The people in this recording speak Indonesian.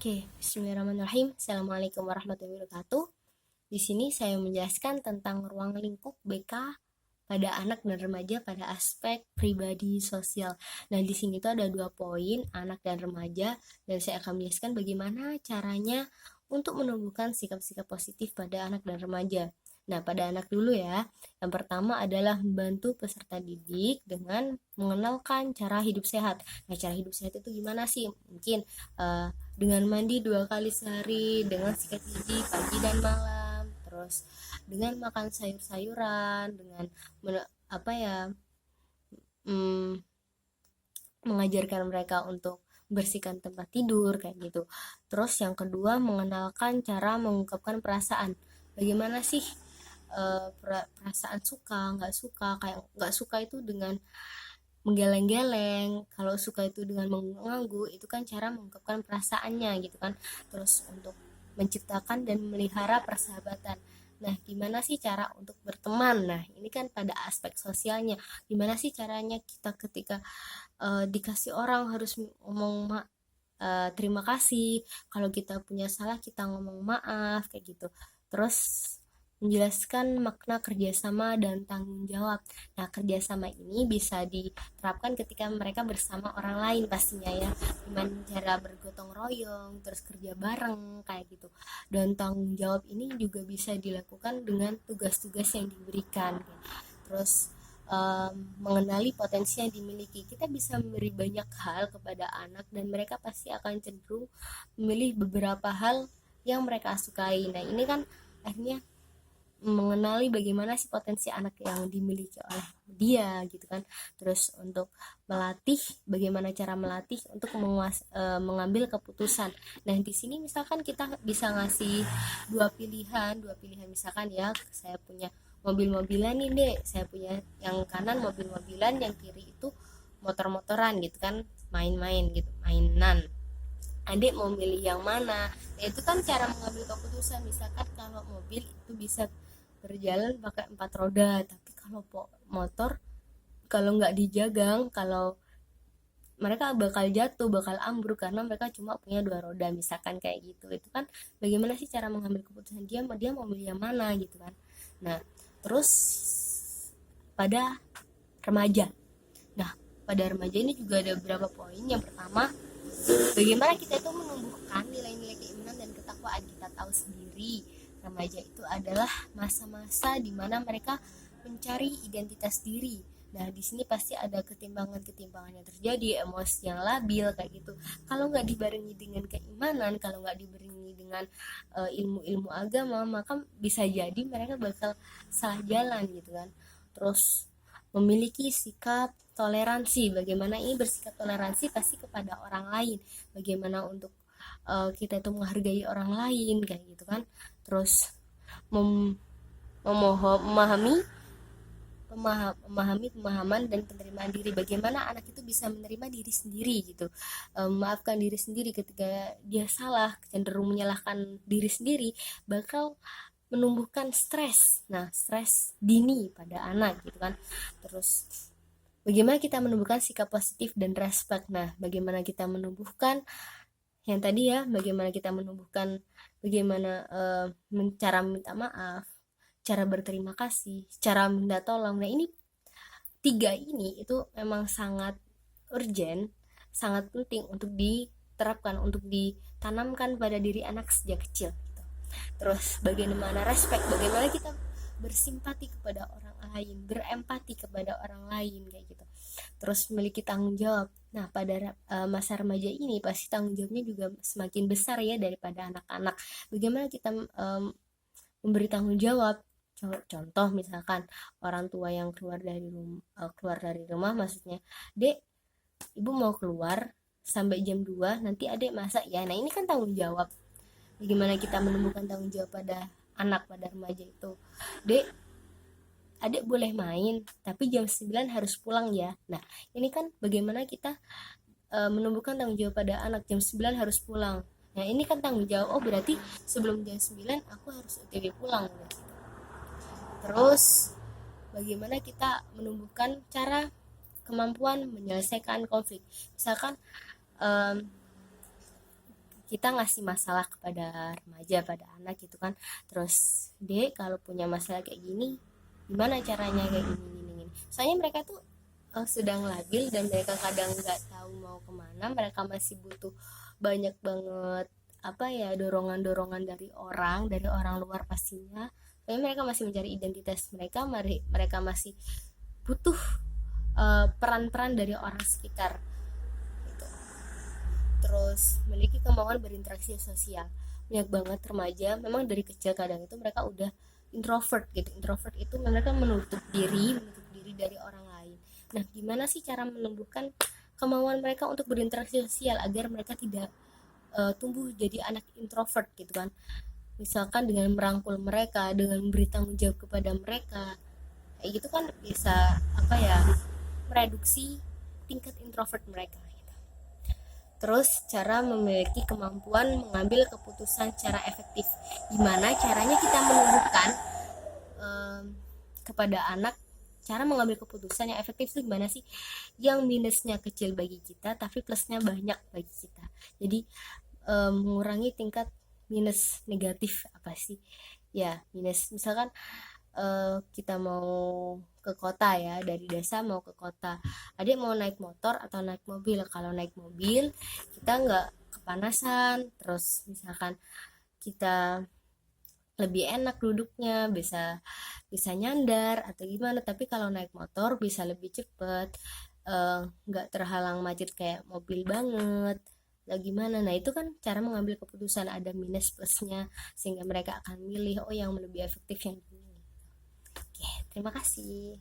Oke, bismillahirrahmanirrahim. Assalamualaikum warahmatullahi wabarakatuh. Di sini saya menjelaskan tentang ruang lingkup BK pada anak dan remaja pada aspek pribadi sosial. Nah, di sini tuh ada 2 poin, anak dan remaja, dan saya akan menjelaskan bagaimana caranya untuk menumbuhkan sikap-sikap positif pada anak dan remaja. Nah, pada anak dulu ya. Yang pertama adalah membantu peserta didik dengan mengenalkan cara hidup sehat. Nah, cara hidup sehat itu gimana sih? Mungkin dengan mandi 2 kali sehari, dengan sikat gigi pagi dan malam, terus dengan makan sayur-sayuran, dengan apa ya, mm, mengajarkan mereka untuk bersihkan tempat tidur kayak gitu. Terus yang kedua, mengenalkan cara mengungkapkan perasaan. Bagaimana sih perasaan suka, nggak suka, kayak nggak suka itu dengan menggeleng-geleng, kalau suka itu dengan mengangguk, itu kan cara mengungkapkan perasaannya gitu kan. Terus untuk menciptakan dan memelihara persahabatan. Nah, gimana sih cara untuk berteman? Nah, ini kan pada aspek sosialnya. Gimana sih caranya kita ketika dikasih orang harus ngomong terima kasih, kalau kita punya salah kita ngomong maaf kayak gitu. Terus menjelaskan makna kerjasama dan tanggung jawab. Nah, kerjasama ini bisa diterapkan ketika mereka bersama orang lain pastinya ya, dengan cara bergotong royong, terus kerja bareng kayak gitu. Dan tanggung jawab ini juga bisa dilakukan dengan tugas-tugas yang diberikan. Terus mengenali potensi yang dimiliki. Kita bisa memberi banyak hal kepada anak dan mereka pasti akan cenderung memilih beberapa hal yang mereka sukai. Nah, ini kan akhirnya mengenali bagaimana sih potensi anak yang dimiliki oleh dia gitu kan. Terus untuk melatih, bagaimana cara melatih untuk mengambil keputusan. Nah, di sini misalkan kita bisa ngasih dua pilihan misalkan ya, saya punya mobil-mobilan nih dek, saya punya yang kanan mobil-mobilan, yang kiri itu motor-motoran gitu kan, main-main gitu, mainan. Adik mau milih yang mana? Nah, itu kan cara mengambil keputusan. Misalkan kalau mobil itu bisa berjalan pakai 4 roda, tapi kalau motor, kalau nggak dijagang, kalau mereka bakal jatuh, bakal ambruk karena mereka cuma punya 2 roda, misalkan kayak gitu. Itu kan bagaimana sih cara mengambil keputusan, dia mau milih yang mana gitu kan. Nah, terus pada remaja. Nah, pada remaja ini juga ada beberapa poin. Yang pertama, bagaimana kita itu menumbuhkan nilai-nilai keimanan dan ketakwaan. Kita tahu sendiri, remaja itu adalah masa-masa di mana mereka mencari identitas diri. Nah, di sini pasti ada ketimpangan-ketimpangan yang terjadi, emosi yang labil kayak gitu. Kalau nggak dibarengi dengan keimanan, kalau nggak dibarengi dengan ilmu-ilmu agama, maka bisa jadi mereka bakal salah jalan gitu kan. Terus memiliki sikap toleransi. Bagaimana ini bersikap toleransi pasti kepada orang lain. Bagaimana untuk kita itu menghargai orang lain kayak gitu kan. Terus mem memahami memahami pemahaman dan penerimaan diri. Bagaimana anak itu bisa menerima diri sendiri gitu, memaafkan diri sendiri ketika dia salah, cenderung menyalahkan diri sendiri, bakal menumbuhkan stres. Nah, stres dini pada anak gitu kan. Terus bagaimana kita menumbuhkan sikap positif dan respect. Nah, bagaimana kita menumbuhkan yang tadi ya, bagaimana kita menumbuhkan, bagaimana cara minta maaf, cara berterima kasih, cara minta tolong. Nah, ini 3 ini itu memang sangat urgent, sangat penting untuk diterapkan, untuk ditanamkan pada diri anak sejak kecil gitu. Terus bagaimana respect, bagaimana kita bersimpati kepada orang lain, berempati kepada orang lain kayak gitu. Terus memiliki tanggung jawab. Nah, pada masa remaja ini pasti tanggung jawabnya juga semakin besar ya daripada anak-anak. Bagaimana kita memberi tanggung jawab? Contoh misalkan orang tua yang keluar dari rumah, maksudnya, "Dek, Ibu mau keluar sampai jam 2, nanti Adek masak ya." Nah, ini kan tanggung jawab. Bagaimana kita menumbuhkan tanggung jawab pada anak, pada remaja itu, "Dek, Adek boleh main, tapi jam 9 harus pulang ya." Nah, ini kan bagaimana kita menumbuhkan tanggung jawab pada anak, jam 9 harus pulang. Nah, ini kan tanggung jawab, oh berarti sebelum jam 9 aku harus OTW pulang. Terus bagaimana kita menumbuhkan cara kemampuan menyelesaikan konflik. Misalkan kita ngasih masalah kepada remaja, pada anak gitu kan, terus dek kalau punya masalah kayak gini gimana caranya kayak gini gini, gini. Soalnya mereka tuh sedang labil dan mereka kadang nggak tahu mau kemana, mereka masih butuh banyak banget apa ya, dorongan-dorongan dari orang luar pastinya. Tapi mereka masih mencari identitas mereka, mereka masih butuh peran-peran dari orang sekitar gitu. Terus memiliki kemauan berinteraksi sosial. Banyak banget remaja memang dari kecil kadang itu mereka udah introvert gitu. Introvert itu mereka menutup diri dari orang lain. Nah, gimana sih cara menumbuhkan kemauan mereka untuk berinteraksi sosial agar mereka tidak tumbuh jadi anak introvert gitu kan? Misalkan dengan merangkul mereka, dengan memberi tanggung jawab kepada mereka, kayak gitu kan bisa apa ya, mereduksi tingkat introvert mereka gitu. Terus cara memiliki kemampuan mengambil keputusan secara efektif. Gimana caranya kita menumbuhkan kepada anak cara mengambil keputusan yang efektif itu gimana sih, yang minusnya kecil bagi kita tapi plusnya banyak bagi kita. Jadi mengurangi tingkat minus negatif apa sih ya, minus misalkan kita mau ke kota ya, dari desa mau ke kota, adik mau naik motor atau naik mobil. Kalau naik mobil kita nggak kepanasan, terus misalkan kita lebih enak duduknya, bisa bisa nyandar atau gimana. Tapi kalau naik motor bisa lebih cepet, nggak terhalang macet kayak mobil banget lah gimana. Nah itu kan cara mengambil keputusan, ada minus plusnya sehingga mereka akan milih oh yang lebih efektif yang ini. Oke, terima kasih.